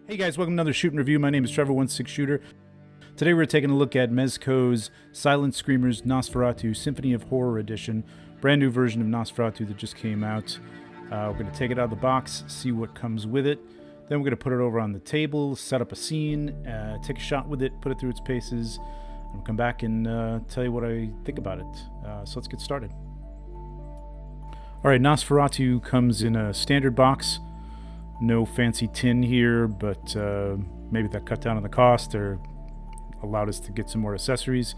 Hey guys, welcome to another shoot and review. My name is Trevor, 16shooter. Today we're taking a look at Mezco's Silent Screamers Nosferatu Symphony of Horror Edition. Brand new version of Nosferatu that just came out. We're going to take it out of the box, see what comes with it. Then we're going to put it over on the table, set up a scene, take a shot with it, put it through its paces. I'll come back and tell you what I think about it. So let's get started. Alright, Nosferatu comes in a standard box. No fancy tin here, but maybe that cut down on the cost or allowed us to get some more accessories.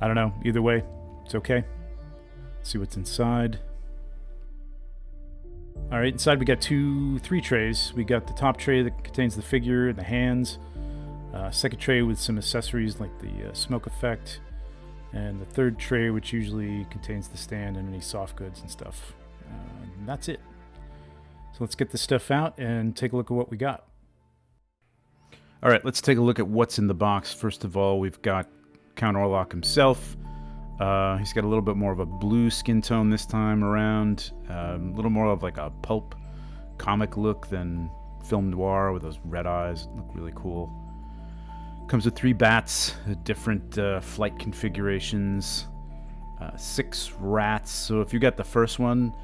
I don't know. Either way, it's okay. Let's see what's inside. All right, inside we got three trays. We got the top tray that contains the figure and the hands. Second tray with some accessories like the smoke effect. And the third tray, which usually contains the stand and any soft goods and stuff. And that's it. So let's get this stuff out and take a look at what we got. All right, let's take a look at what's in the box. First of all, we've got Count Orlok himself. He's got a little bit more of a blue skin tone this time around. A little more of like a pulp comic look than film noir with those red eyes. Look really cool. Comes with 3 bats, different flight configurations, 6 rats. So if you got the first one,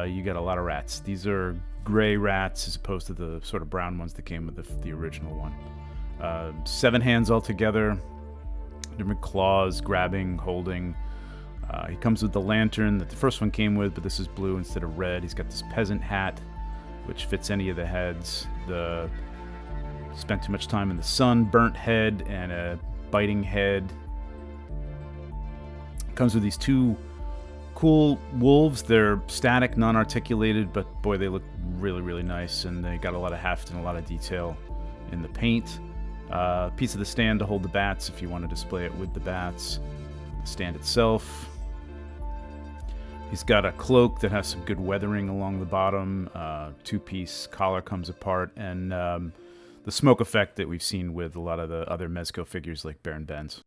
you got a lot of rats. These are gray rats as opposed to the sort of brown ones that came with the original one. 7 hands altogether, different claws, grabbing, holding. He comes with the lantern that the first one came with, but this is blue instead of red. He's got this peasant hat, which fits any of the heads. The spent too much time in the sun, burnt head, and a biting head. Comes with these 2 cool wolves. They're static, non-articulated, but boy, they look really, really nice, and they got a lot of heft and a lot of detail in the paint. Piece of the stand to hold the bats if you want to display it with the bats. The stand itself. He's got a cloak that has some good weathering along the bottom. 2-piece collar comes apart, and the smoke effect that we've seen with a lot of the other Mezco figures like Baron Benz.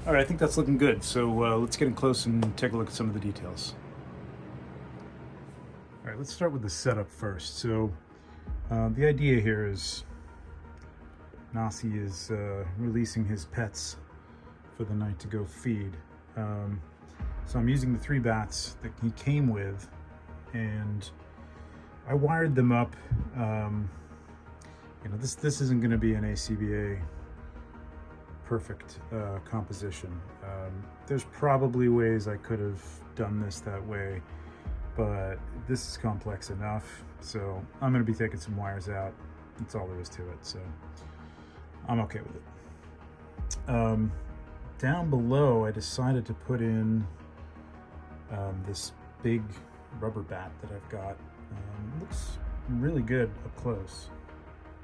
All right, I think that's looking good. So let's get in close and take a look at some of the details. All right, let's start with the setup first. So the idea here is Nasi is releasing his pets for the night to go feed. So I'm using the 3 bats that he came with, and I wired them up. This isn't going to be an ACBA perfect composition. There's probably ways I could have done this that way, but this is complex enough, so I'm going to be taking some wires out. That's all there is to it, so I'm okay with it. Down below, I decided to put in this big rubber bat that I've got. Looks really good up close.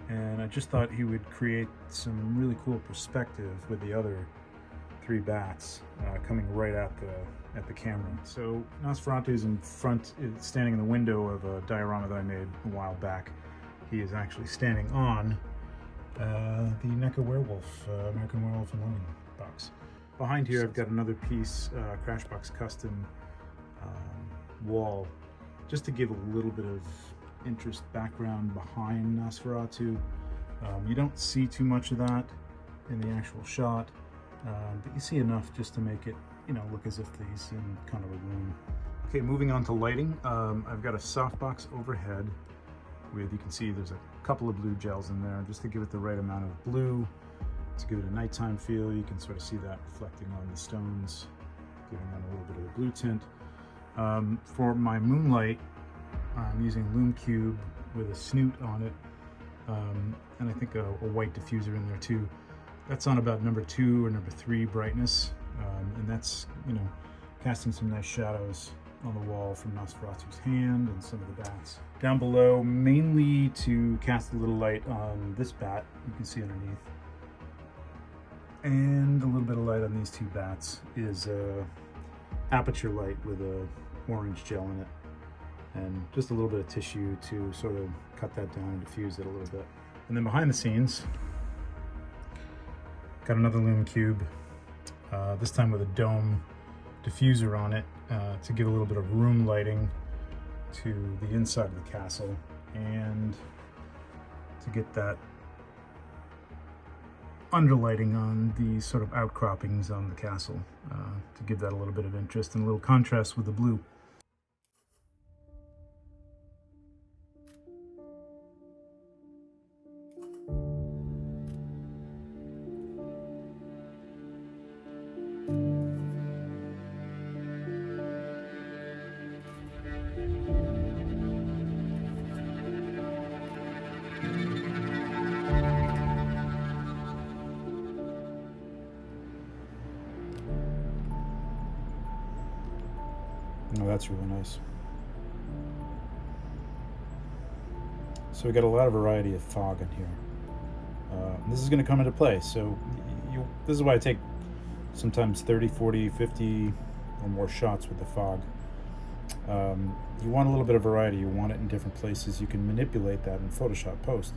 And I just thought he would create some really cool perspective with the other 3 bats coming right at the camera. So Nosferatu is in front, standing in the window of a diorama that I made a while back. He is actually standing on the NECA Werewolf, American Werewolf in London box. Behind here I've got another piece, Crashbox Custom wall, just to give a little bit of interest background behind Nosferatu. You don't see too much of that in the actual shot, but you see enough just to make it, look as if he's in kind of a room. Okay, moving on to lighting. I've got a softbox overhead with, you can see there's a couple of blue gels in there just to give it the right amount of blue, to give it a nighttime feel. You can sort of see that reflecting on the stones, giving them a little bit of a blue tint. For my moonlight, I'm using Lume Cube with a snoot on it, and I think a white diffuser in there too. That's on about number 2 or number 3 brightness, and that's, casting some nice shadows on the wall from Nosferatu's hand and some of the bats. Down below, mainly to cast a little light on this bat, you can see underneath, and a little bit of light on these 2 bats is aperture light with a orange gel in it. and just a little bit of tissue to sort of cut that down and diffuse it a little bit. And then behind the scenes, got another lume cube, this time with a dome diffuser on it to give a little bit of room lighting to the inside of the castle and to get that underlighting on the sort of outcroppings on the castle to give that a little bit of interest and a little contrast with the blue. Oh, that's really nice. So we got a lot of variety of fog in here. This is going to come into play. So this is why I take sometimes 30, 40, 50 or more shots with the fog. You want a little bit of variety. You want it in different places. You can manipulate that in Photoshop post.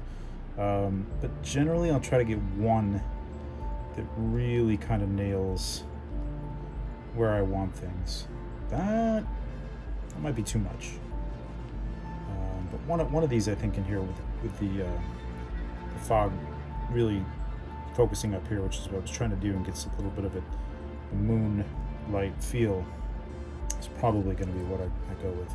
But generally I'll try to get one that really kind of nails where I want things. That might be too much. But one of these I think in here with the fog really focusing up here, which is what I was trying to do, and gets a little bit of a moonlight feel, is probably going to be what I go with.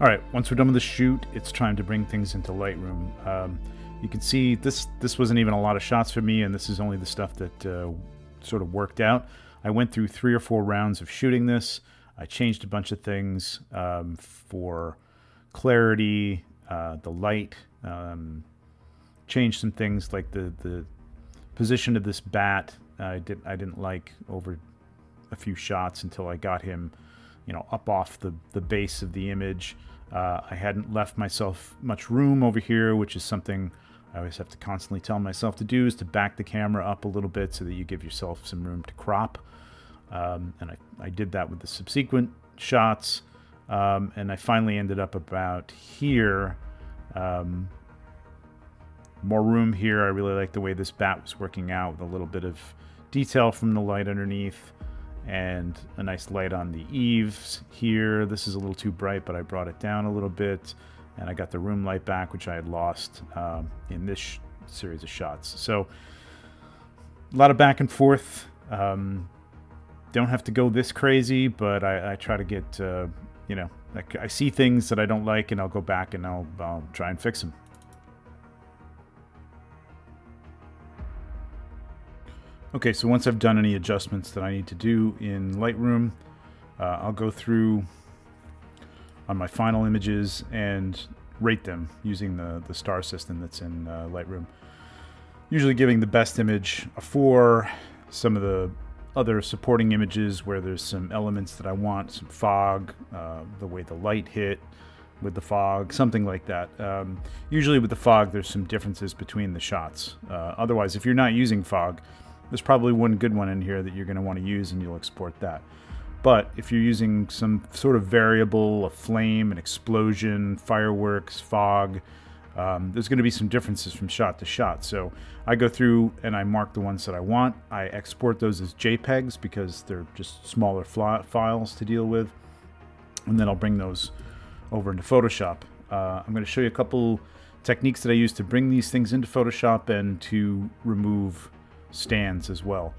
All right, once we're done with the shoot, it's time to bring things into Lightroom. You can see this wasn't even a lot of shots for me, and this is only the stuff that sort of worked out. I went through 3 or 4 rounds of shooting this. I changed a bunch of things for clarity, the light, changed some things like the position of this bat. I didn't like over a few shots until I got him, up off the base of the image. I hadn't left myself much room over here, which is something I always have to constantly tell myself to do, is to back the camera up a little bit so that you give yourself some room to crop. And I did that with the subsequent shots, and I finally ended up about here. More room here. I really like the way this bat was working out with a little bit of detail from the light underneath and a nice light on the eaves here. This is a little too bright, but I brought it down a little bit, and I got the room light back, which I had lost in this series of shots. So a lot of back and forth. Don't have to go this crazy, but I try to get, I see things that I don't like, and I'll go back and I'll try and fix them. Okay, so once I've done any adjustments that I need to do in Lightroom, I'll go through on my final images and rate them using the star system that's in Lightroom. Usually giving the best image a 4, some of the other supporting images where there's some elements that I want, some fog, the way the light hit with the fog, something like that. Usually with the fog, there's some differences between the shots. Otherwise, if you're not using fog, there's probably one good one in here that you're going to want to use, and you'll export that. But if you're using some sort of variable, a flame, an explosion, fireworks, fog, there's going to be some differences from shot to shot. So I go through and I mark the ones that I want. I export those as JPEGs because they're just smaller files to deal with. And then I'll bring those over into Photoshop. I'm going to show you a couple techniques that I use to bring these things into Photoshop and to remove stands as well.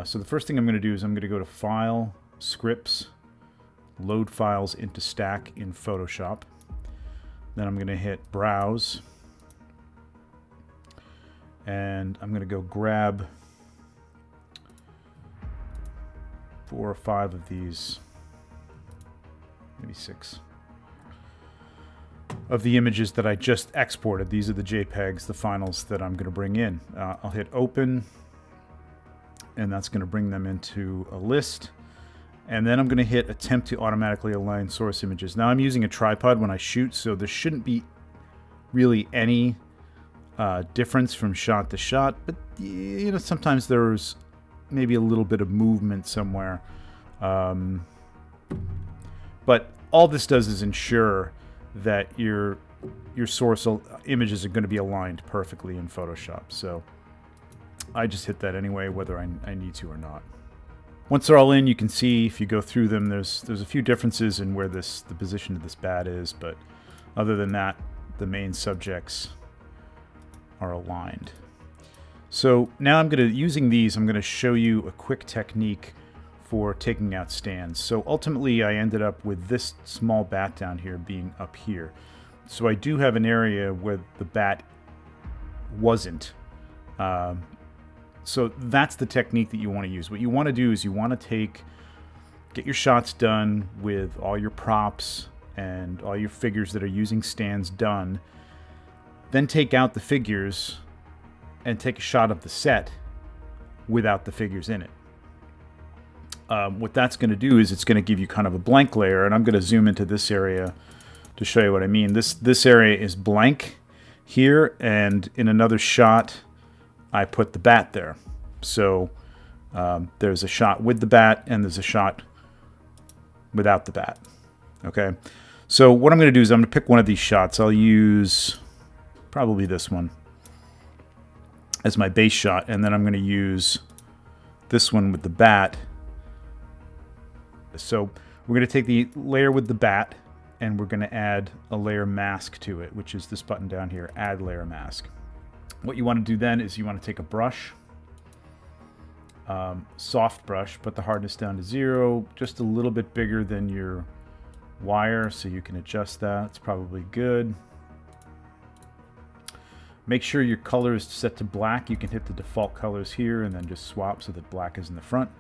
So the first thing I'm going to do is I'm going to go to File, Scripts, Load Files into Stack in Photoshop. Then I'm going to hit Browse, and I'm going to go grab 4 or 5 of these, maybe 6, of the images that I just exported. These are the JPEGs, the finals that I'm going to bring in. I'll hit Open, and that's going to bring them into a list. And then I'm going to hit Attempt to automatically align source images. Now I'm using a tripod when I shoot, so there shouldn't be really any difference from shot to shot. But sometimes there's maybe a little bit of movement somewhere. But all this does is ensure that your source images are going to be aligned perfectly in Photoshop. So I just hit that anyway, whether I need to or not. Once they're all in, you can see if you go through them, there's a few differences in where the position of this bat is, but other than that, the main subjects are aligned. So now using these, I'm going to show you a quick technique for taking out stands. So ultimately, I ended up with this small bat down here being up here. So I do have an area where the bat wasn't. So that's the technique that you want to use. What you want to do is you want to get your shots done with all your props and all your figures that are using stands done. Then take out the figures and take a shot of the set without the figures in it. What that's going to do is it's going to give you kind of a blank layer, and I'm going to zoom into this area to show you what I mean. This area is blank here, and in another shot I put the bat there. So there's a shot with the bat and there's a shot without the bat. Okay, so what I'm going to do is I'm going to pick one of these shots. I'll use probably this one as my base shot, and then I'm going to use this one with the bat. So we're going to take the layer with the bat and we're going to add a layer mask to it, which is this button down here, add layer mask. What you want to do then is you want to take a brush, soft brush, put the hardness down to 0, just a little bit bigger than your wire, so you can adjust that. It's probably good. Make sure your color is set to black. You can hit the default colors here and then just swap so that black is in the front.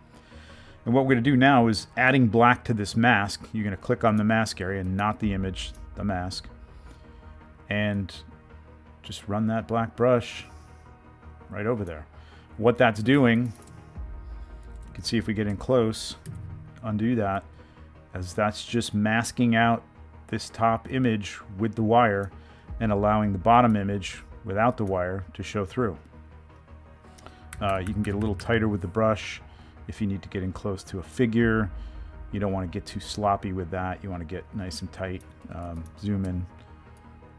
And what we're going to do now is adding black to this mask. You're going to click on the mask area, not the image, the mask, and just run that black brush right over there. What that's doing, you can see if we get in close, undo that, as that's just masking out this top image with the wire and allowing the bottom image without the wire to show through. You can get a little tighter with the brush if you need to get in close to a figure. You don't want to get too sloppy with that. You want to get nice and tight. Zoom in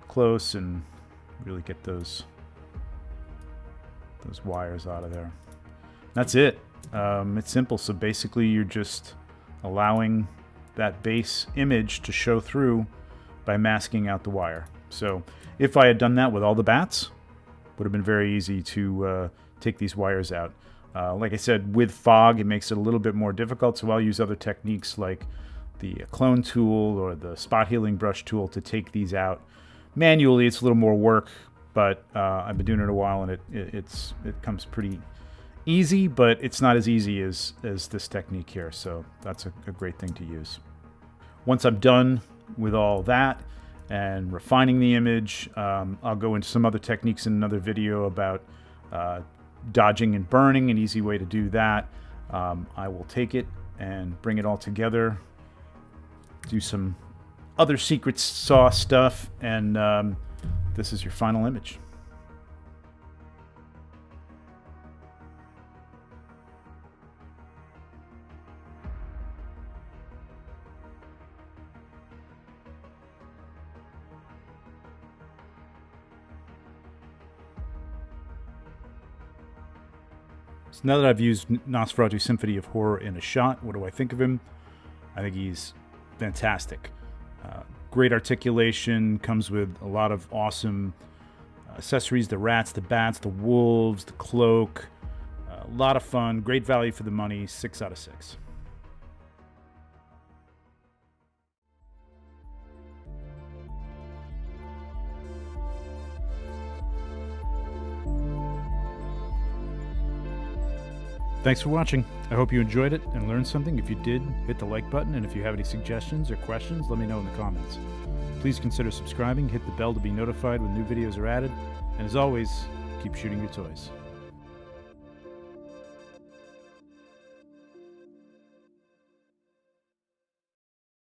close and really get those wires out of there. That's it. It's simple. So basically you're just allowing that base image to show through by masking out the wire. So if I had done that with all the bats, would have been very easy to take these wires out. Like I said, with fog it makes it a little bit more difficult, so I'll use other techniques like the clone tool or the spot healing brush tool to take these out. Manually it's a little more work, but I've been doing it a while and it comes pretty easy, but it's not as easy as this technique here, so that's a great thing to use. Once I'm done with all that and refining the image, I'll go into some other techniques in another video about dodging and burning, an easy way to do that. I will take it and bring it all together, do some other secret sauce stuff, and this is your final image. So now that I've used Nosferatu Symphony of Horror in a shot, what do I think of him? I think he's fantastic. Great articulation, comes with a lot of awesome accessories, the rats, the bats, the wolves, the cloak. A lot of fun, great value for the money, 6 out of 6. Thanks for watching. I hope you enjoyed it and learned something. If you did, hit the like button, and if you have any suggestions or questions, let me know in the comments. Please consider subscribing, hit the bell to be notified when new videos are added, and as always, keep shooting your toys.